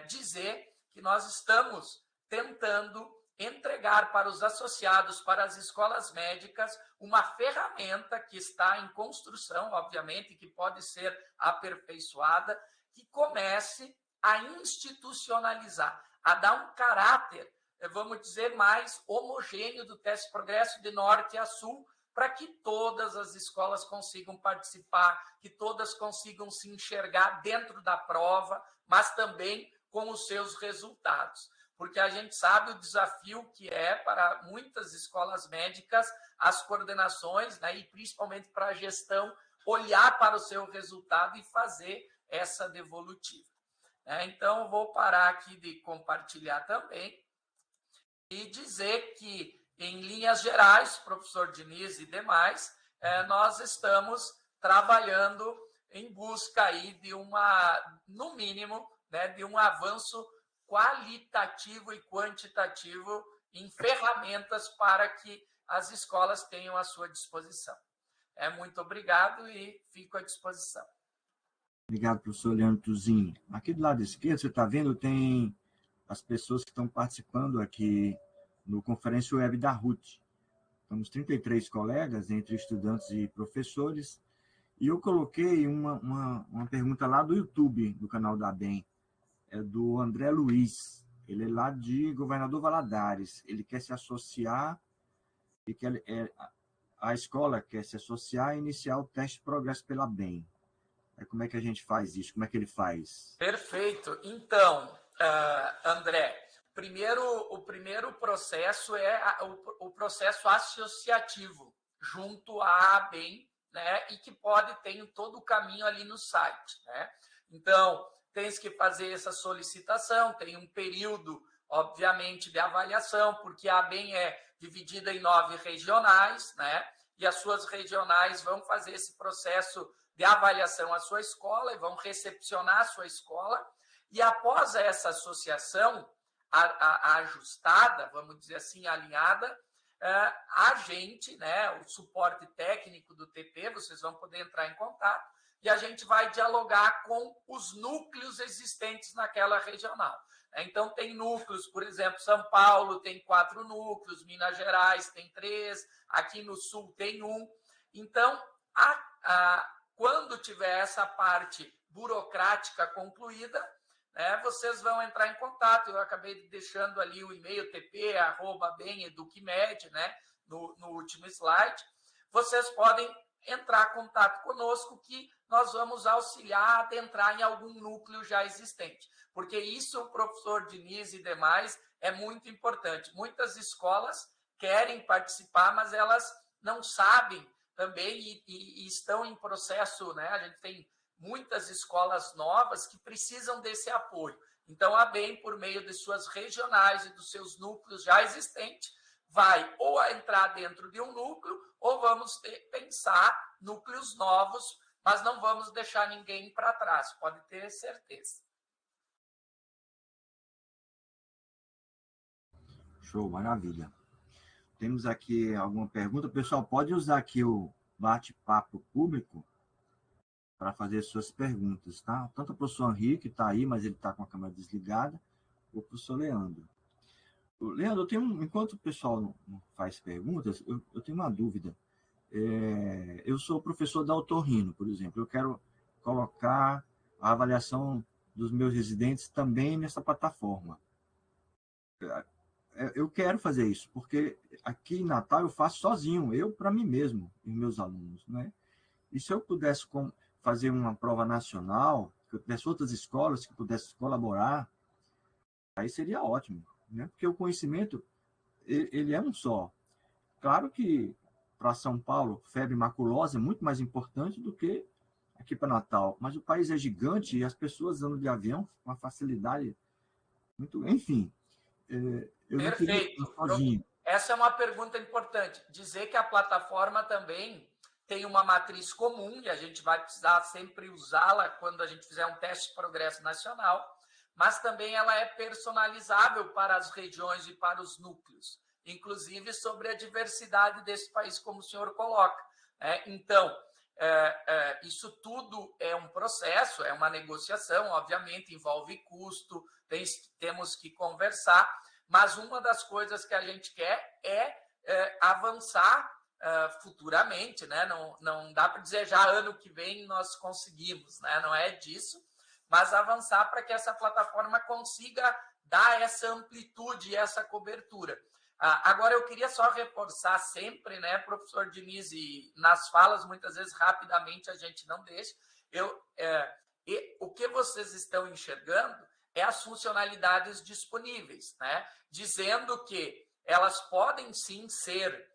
dizer que nós estamos tentando entregar para os associados, para as escolas médicas, uma ferramenta que está em construção, obviamente, que pode ser aperfeiçoada, que comece a institucionalizar, a dar um caráter, vamos dizer, mais homogêneo do teste progresso de norte a sul, para que todas as escolas consigam participar, que todas consigam se enxergar dentro da prova, mas também com os seus resultados. Porque a gente sabe o desafio que é para muitas escolas médicas, as coordenações, né, e principalmente para a gestão, olhar para o seu resultado e fazer essa devolutiva. Então, eu vou parar aqui de compartilhar também e dizer que, em linhas gerais, professor Diniz e demais, nós estamos trabalhando em busca aí de no mínimo, né, de um avanço qualitativo e quantitativo em ferramentas para que as escolas tenham à sua disposição. Muito obrigado e fico à disposição. Obrigado, professor Leandro Tuzini. Aqui do lado esquerdo, você está vendo, tem as pessoas que estão participando aqui no Conferência Web da RUT. Temos 33 colegas, entre estudantes e professores, e eu coloquei uma pergunta lá do YouTube, do canal da BEM, é do André Luiz, ele é lá de Governador Valadares, ele quer se associar, a escola quer se associar e iniciar o teste de progresso pela BEM. Como é que a gente faz isso? Como é que ele faz? Perfeito. Então, André, o primeiro processo é o processo associativo, junto à ABEM, né, e que ter todo o caminho ali no site, né? Então, tens que fazer essa solicitação, tem um período, obviamente, de avaliação, porque a ABEM é dividida em 9 regionais, né? E as suas regionais vão fazer esse processo de avaliação à sua escola e vão recepcionar a sua escola. E após essa associação ajustada, vamos dizer assim, alinhada, a gente, né, o suporte técnico do TP, vocês vão poder entrar em contato, e a gente vai dialogar com os núcleos existentes naquela regional. Então, tem núcleos, por exemplo, São Paulo tem 4 núcleos, Minas Gerais tem 3, aqui no Sul tem 1. Então, quando tiver essa parte burocrática concluída, vocês vão entrar em contato. Eu acabei deixando ali o e-mail tp@bemeducmed, né, no último slide. Vocês podem entrar em contato conosco que nós vamos auxiliar a adentrar em algum núcleo já existente. Porque isso, o professor Diniz e demais, é muito importante. Muitas escolas querem participar, mas elas não sabem também e estão em processo, né? A gente tem muitas escolas novas que precisam desse apoio. Então, a BEM, por meio de suas regionais e dos seus núcleos já existentes, vai ou entrar dentro de um núcleo ou vamos pensar núcleos novos, mas não vamos deixar ninguém para trás, pode ter certeza. Show, maravilha. Temos aqui alguma pergunta. O pessoal pode usar aqui o bate-papo público para fazer suas perguntas, tá? Tanto o professor Henrique está aí, mas ele está com a câmera desligada, ou o professor Leandro. Leandro, enquanto o pessoal não faz perguntas, eu tenho uma dúvida. Eu sou professor da Otorrino, por exemplo. Eu quero colocar a avaliação dos meus residentes também nessa plataforma. Eu quero fazer isso, porque aqui em Natal eu faço sozinho, eu para mim mesmo e meus alunos, né? E se eu pudesse fazer uma prova nacional, que eu tivesse outras escolas que pudessem colaborar, aí seria ótimo, né? Porque o conhecimento, ele é um só. Claro que para São Paulo, febre maculosa é muito mais importante do que aqui para Natal, mas o país é gigante e as pessoas andam de avião com uma facilidade muito... Enfim, eu não queria ir Perfeito. sozinho. Essa é uma pergunta importante. Dizer que a plataforma também tem uma matriz comum e a gente vai precisar sempre usá-la quando a gente fizer um teste de progresso nacional, mas também ela é personalizável para as regiões e para os núcleos, inclusive sobre a diversidade desse país, como o senhor coloca. Então, isso tudo é um processo, é uma negociação, obviamente envolve custo, temos que conversar, mas uma das coisas que a gente quer é avançar futuramente, né? Não dá para dizer já ano que vem nós conseguimos, né? Não é disso, mas avançar para que essa plataforma consiga dar essa amplitude e essa cobertura. Agora, eu queria só reforçar sempre, né, professor Diniz, e nas falas, muitas vezes, rapidamente, a gente não deixa. O que vocês estão enxergando é as funcionalidades disponíveis, né? Dizendo que elas podem sim ser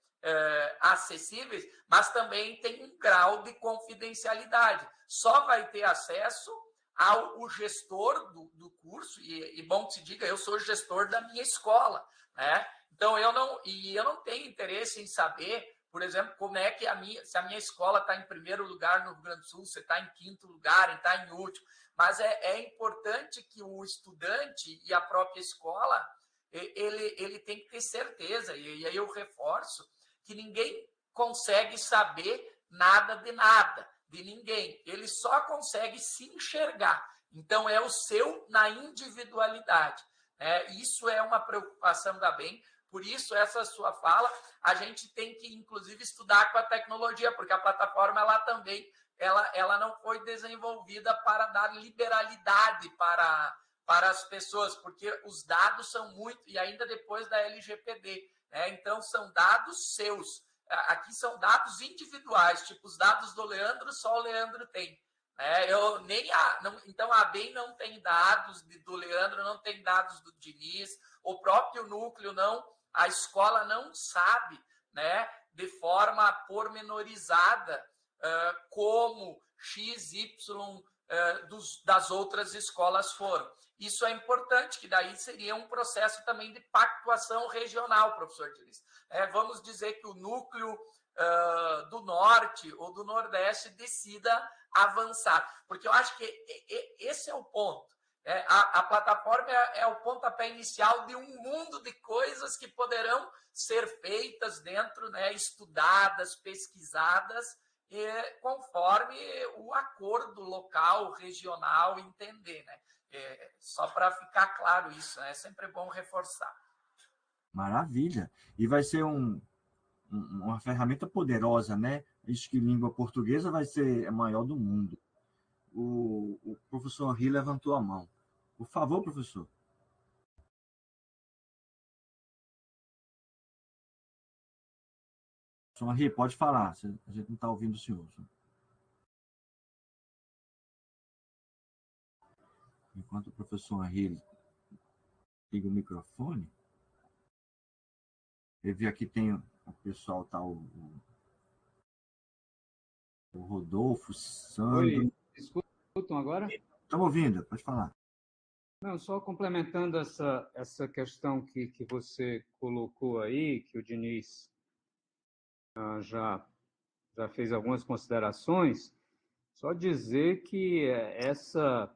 acessíveis, mas também tem um grau de confidencialidade. Só vai ter acesso ao gestor do curso, e bom que se diga, eu sou gestor da minha escola, né? Então, eu não tenho interesse em saber, por exemplo, como é que se a minha escola está em primeiro lugar no Rio Grande do Sul, se está em quinto lugar, está em último. Mas é importante que o estudante e a própria escola, ele tem que ter certeza, e aí eu reforço, que ninguém consegue saber nada de ninguém. Ele só consegue se enxergar. Então, é o seu na individualidade. Isso é uma preocupação da BEM. Por isso, essa sua fala, a gente tem que, inclusive, estudar com a tecnologia, porque a plataforma, ela também, ela não foi desenvolvida para dar liberalidade para as pessoas, porque os dados são muito, e ainda depois da LGPD, né? Então, são dados seus. Aqui são dados individuais, tipo os dados do Leandro, só o Leandro tem. Então, a ABEM não tem dados do Leandro, não tem dados do Diniz, o próprio núcleo não, a escola não sabe, né, de forma pormenorizada como X, Y das outras escolas foram. Isso é importante, que daí seria um processo também de pactuação regional, professor Diniz. Vamos dizer que o núcleo do Norte ou do Nordeste decida avançar, porque eu acho que esse é o ponto. A plataforma é o pontapé inicial de um mundo de coisas que poderão ser feitas dentro, né, estudadas, pesquisadas, conforme o acordo local, regional, entender, né? Só para ficar claro isso, né? É sempre bom reforçar. Maravilha! E vai ser uma ferramenta poderosa, né? Diz que língua portuguesa vai ser a maior do mundo. O professor Henri levantou a mão. Por favor, professor. Professor Henri, pode falar. A gente não está ouvindo o senhor. Enquanto o professor Henri liga o microfone, eu vi aqui tem o pessoal, tá, o Rodolfo, Sandro. Oi, escutam agora? Estamos ouvindo, pode falar. Não, só complementando essa questão que você colocou aí, que o Diniz já fez algumas considerações, só dizer que essa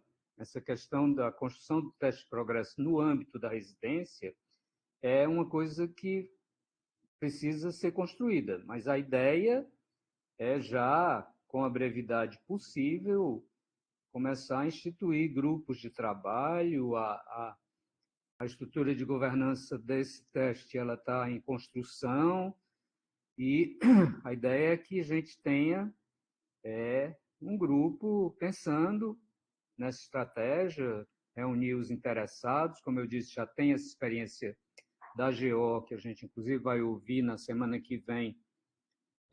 questão da construção do teste de progresso no âmbito da residência é uma coisa que precisa ser construída, mas a ideia é já, com a brevidade possível, começar a instituir grupos de trabalho, a A estrutura de governança desse teste ela está em construção e a ideia é que a gente tenha um grupo pensando nessa estratégia, reunir os interessados. Como eu disse, já tem essa experiência da GO, que a gente, inclusive, vai ouvir na semana que vem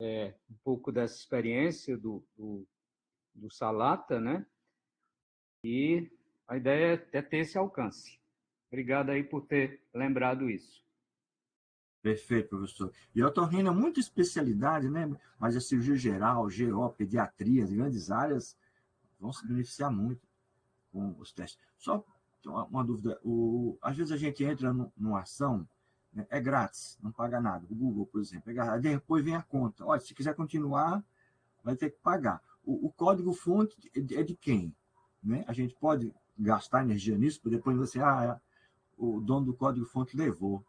um pouco dessa experiência do Salata, né? E a ideia é ter esse alcance. Obrigado aí por ter lembrado isso. Perfeito, professor. E a otorrino é muita especialidade, né? Mas a cirurgia geral, GO, pediatria, as grandes áreas vão se beneficiar muito com os testes. Só uma dúvida, às vezes a gente entra numa ação, né, é grátis, não paga nada. O Google, por exemplo, depois vem a conta. Olha, se quiser continuar, vai ter que pagar. O código-fonte é de quem? Né? A gente pode gastar energia nisso, para depois você, o dono do código-fonte levou.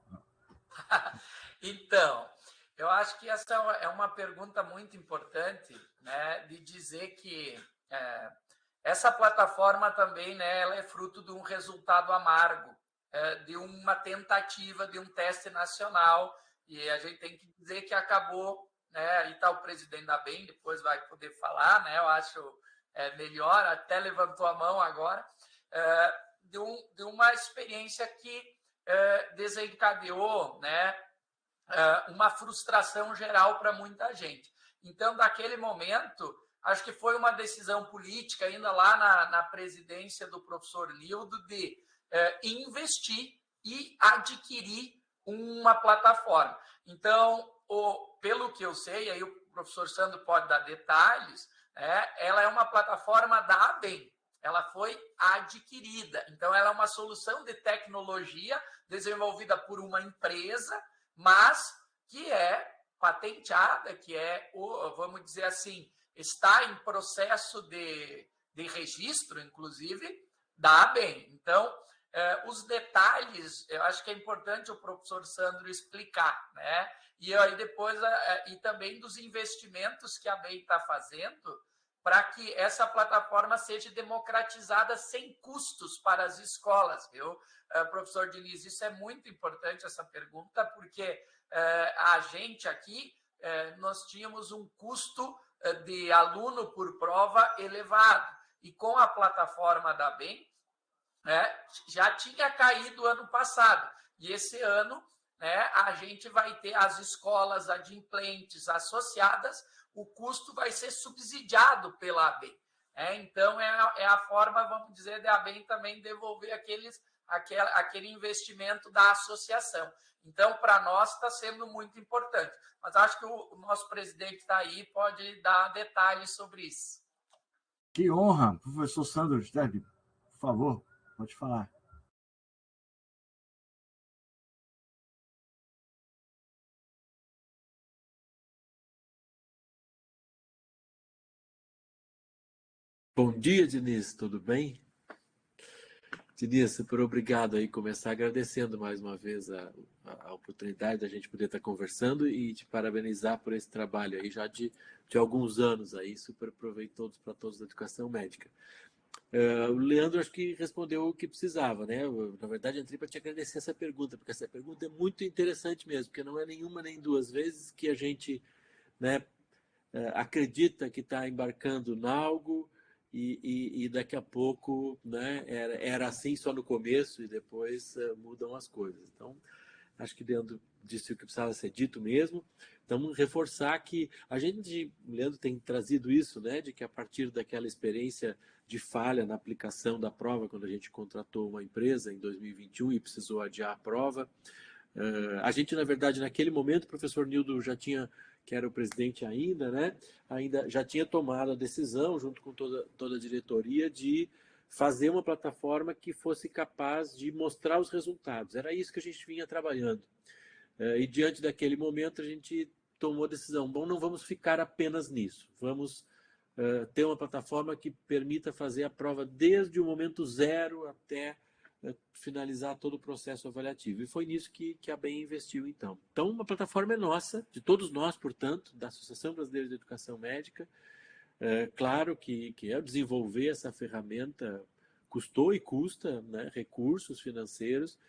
Então, eu acho que essa é uma pergunta muito importante, né, de dizer que essa plataforma também, né, ela é fruto de um resultado amargo, de uma tentativa de um teste nacional, e a gente tem que dizer que acabou, né, aí está o presidente da BEM, depois vai poder falar, né, eu acho melhor, até levantou a mão agora, de uma experiência que desencadeou, né, uma frustração geral para muita gente. Então, daquele momento, acho que foi uma decisão política, ainda lá na presidência do professor Nildo, de investir e adquirir uma plataforma. Então, pelo que eu sei, aí o professor Sandro pode dar detalhes, ela é uma plataforma da ABEM, ela foi adquirida. Então, ela é uma solução de tecnologia desenvolvida por uma empresa, mas que é patenteada, que vamos dizer assim, está em processo de registro, inclusive, da ABEM. Então, os detalhes, eu acho que é importante o professor Sandro explicar, né? E aí depois, e também dos investimentos que a ABEM está fazendo para que essa plataforma seja democratizada sem custos para as escolas, viu? Professor Diniz, isso é muito importante, essa pergunta, porque a gente aqui, nós tínhamos um custo de aluno por prova elevado, e com a plataforma da BEM, já tinha caído ano passado, e esse ano, a gente vai ter as escolas adimplentes associadas, o custo vai ser subsidiado pela ABEM. Então, é a forma, vamos dizer, da ABEM também devolver aquele investimento da associação. Então, para nós está sendo muito importante. Mas acho que o nosso presidente está aí, pode dar detalhes sobre isso. Que honra, professor Sandro Sterbi, por favor, pode falar. Bom dia, Diniz, tudo bem? Diniz, super obrigado aí, começar agradecendo mais uma vez a oportunidade da gente poder estar conversando e te parabenizar por esse trabalho aí já de alguns anos aí, super proveitoso para todos da educação médica. O Leandro acho que respondeu o que precisava, né? Na verdade, entrei para te agradecer essa pergunta, porque essa pergunta é muito interessante mesmo, porque não é nenhuma nem duas vezes que a gente, né, acredita que está embarcando em algo e daqui a pouco, né, era assim só no começo e depois mudam as coisas. Então, acho que Leandro disse o que precisava ser dito mesmo. Então, reforçar que a gente, Leandro tem trazido isso, né, de que a partir daquela experiência de falha na aplicação da prova, quando a gente contratou uma empresa em 2021 e precisou adiar a prova, a gente, na verdade, naquele momento, o professor Nildo já tinha, que era o presidente ainda, né, ainda já tinha tomado a decisão, junto com toda a diretoria, de fazer uma plataforma que fosse capaz de mostrar os resultados. Era isso que a gente vinha trabalhando. E diante daquele momento, a gente tomou a decisão, bom, não vamos ficar apenas nisso, vamos ter uma plataforma que permita fazer a prova desde o momento zero até finalizar todo o processo avaliativo. E foi nisso que a BEM investiu, então. Então, uma plataforma é nossa, de todos nós, portanto, da Associação Brasileira de Educação Médica. Claro que desenvolver essa ferramenta custou e custa, né, recursos financeiros,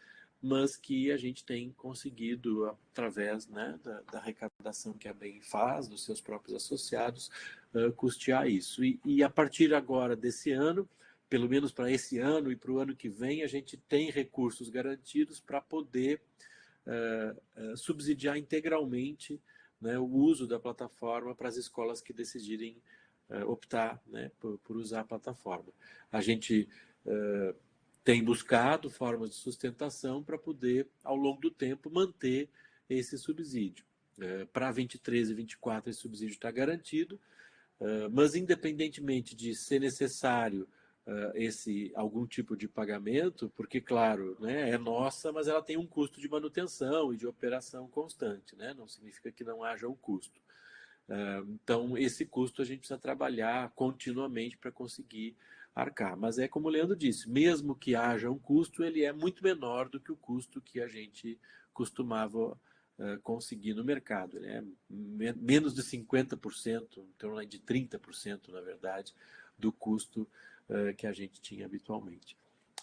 mas que a gente tem conseguido, através, né, da arrecadação que a BEM faz, dos seus próprios associados, custear isso. E a partir agora desse ano, pelo menos para esse ano e para o ano que vem, a gente tem recursos garantidos para poder subsidiar integralmente, né, o uso da plataforma para as escolas que decidirem optar, né, por usar a plataforma. A gente tem buscado formas de sustentação para poder, ao longo do tempo, manter esse subsídio. Para 23 e 24 esse subsídio está garantido, mas independentemente de ser necessário algum tipo de pagamento, porque, claro, né, é nossa, mas ela tem um custo de manutenção e de operação constante, né? Não significa que não haja um custo. Então, esse custo a gente precisa trabalhar continuamente para conseguir arcar. Mas é como o Leandro disse, mesmo que haja um custo, ele é muito menor do que o custo que a gente costumava conseguir no mercado. Ele é menos de 50%, em torno de 30%, na verdade, do custo que a gente tinha habitualmente.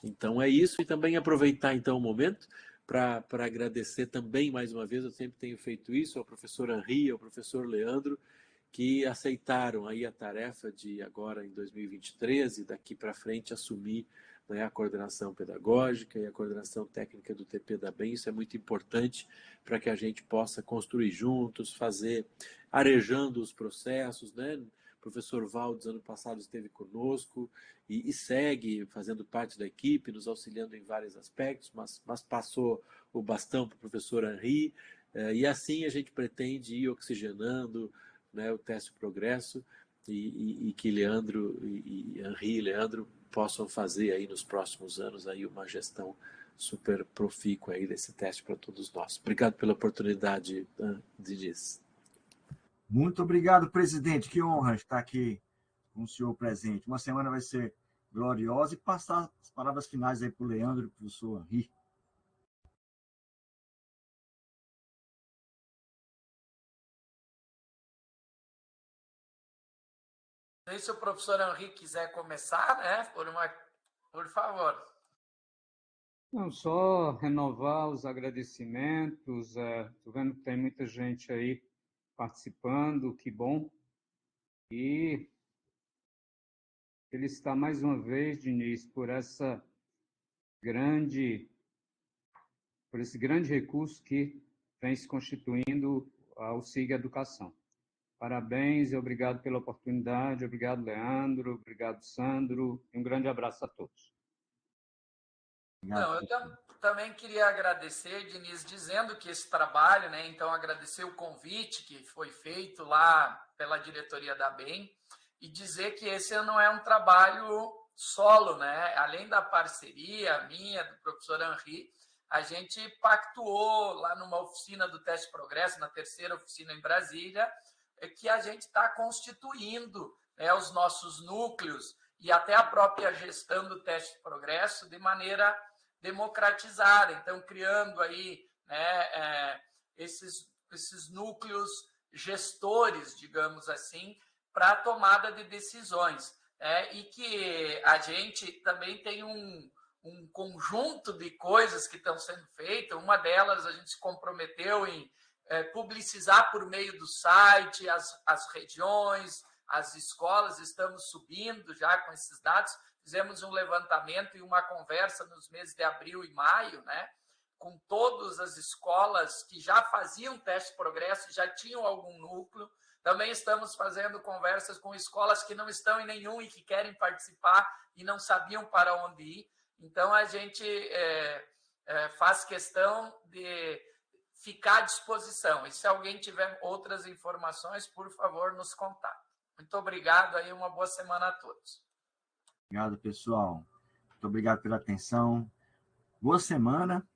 Então é isso, e também aproveitar então o momento para agradecer também mais uma vez, eu sempre tenho feito isso, ao professor Henri, ao professor Leandro, que aceitaram aí a tarefa de agora em 2023 e daqui para frente assumir, né, a coordenação pedagógica e a coordenação técnica do TP da BEM. Isso é muito importante para que a gente possa construir juntos, fazer, arejando os processos, né? O professor Valdes, ano passado, esteve conosco e segue fazendo parte da equipe, nos auxiliando em vários aspectos, mas passou o bastão para o professor Henri, e assim a gente pretende ir oxigenando, né, o Teste Progresso, e que Leandro e Henri e Leandro possam fazer aí nos próximos anos aí uma gestão super profícua aí desse teste para todos nós. Obrigado pela oportunidade, Diniz. Muito obrigado, presidente. Que honra estar aqui com o senhor presente. Uma semana vai ser gloriosa, e passar as palavras finais aí para o Leandro e para o professor Henri. Se o professor Henri quiser começar, né, por favor. Não, só renovar os agradecimentos. Estou vendo que tem muita gente aí participando, que bom. E felicitar mais uma vez, Diniz, por esse grande recurso que vem se constituindo ao SIG Educação. Parabéns e obrigado pela oportunidade. Obrigado, Leandro. Obrigado, Sandro. E um grande abraço a todos. Não, eu também queria agradecer, Diniz, dizendo que esse trabalho, né, então agradecer o convite que foi feito lá pela diretoria da BEM, e dizer que esse não é um trabalho solo, né? Além da parceria minha, do professor Henri, a gente pactuou lá numa oficina do Teste Progresso, na terceira oficina em Brasília, que a gente está constituindo, né, os nossos núcleos e até a própria gestão do Teste Progresso de maneira democratizada. Então, criando aí, né, esses núcleos gestores, digamos assim, para a tomada de decisões. E que a gente também tem um conjunto de coisas que estão sendo feitas. Uma delas, a gente se comprometeu em publicizar por meio do site as regiões, as escolas. Estamos subindo já com esses dados. Fizemos um levantamento e uma conversa nos meses de abril e maio, né, com todas as escolas que já faziam Teste Progresso, já tinham algum núcleo. Também estamos fazendo conversas com escolas que não estão em nenhum e que querem participar e não sabiam para onde ir. Então, a gente faz questão de ficar à disposição. E se alguém tiver outras informações, por favor, nos contate. Muito obrigado e uma boa semana a todos. Obrigado, pessoal. Muito obrigado pela atenção. Boa semana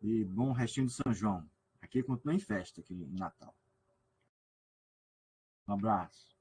e bom restinho de São João. Aqui continua em festa, aqui em Natal. Um abraço.